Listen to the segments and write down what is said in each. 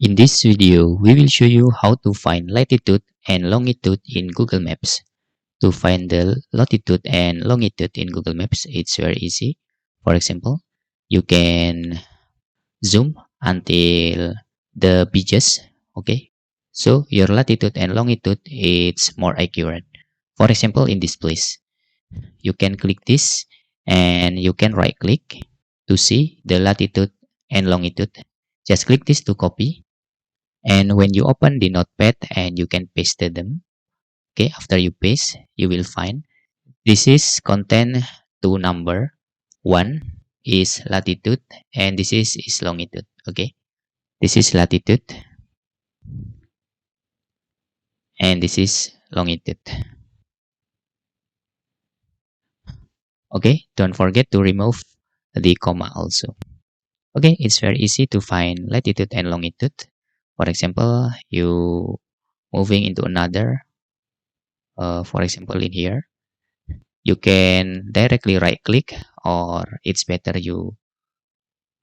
In this video, we will show you how to find latitude and longitude in Google Maps. To find the latitude and longitude in Google Maps, it's very easy. For example, you can zoom until the beaches, okay? So your latitude and longitude is more accurate. For example, in this place, you can click this and you can right click to see the latitude and longitude. Just click this to copy. And when you open the notepad and you can paste them, okay, after you paste, you will find this is contain two number. One is latitude and this is longitude. Okay, this is latitude and this is longitude. Okay, don't forget to remove the comma also. Okay, it's very easy to find latitude and longitude. For example, you moving into another, for example, in here, you can directly right click, or it's better you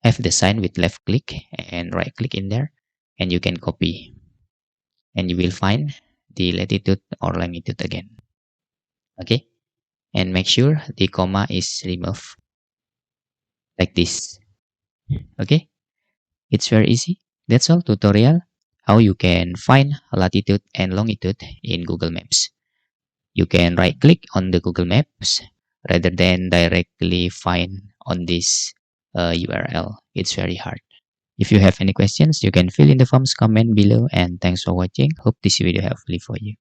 have the sign with left click and right click in there, and you can copy and you will find the latitude or longitude again. Okay, and make sure the comma is removed like this. Okay, it's very easy. That's all tutorial how you can find latitude and longitude in Google Maps. You can right click on the Google Maps rather than directly find on this URL. It's very hard. If you have any questions, you can fill in the forms comment below, and thanks for watching. Hope this video helpful for you.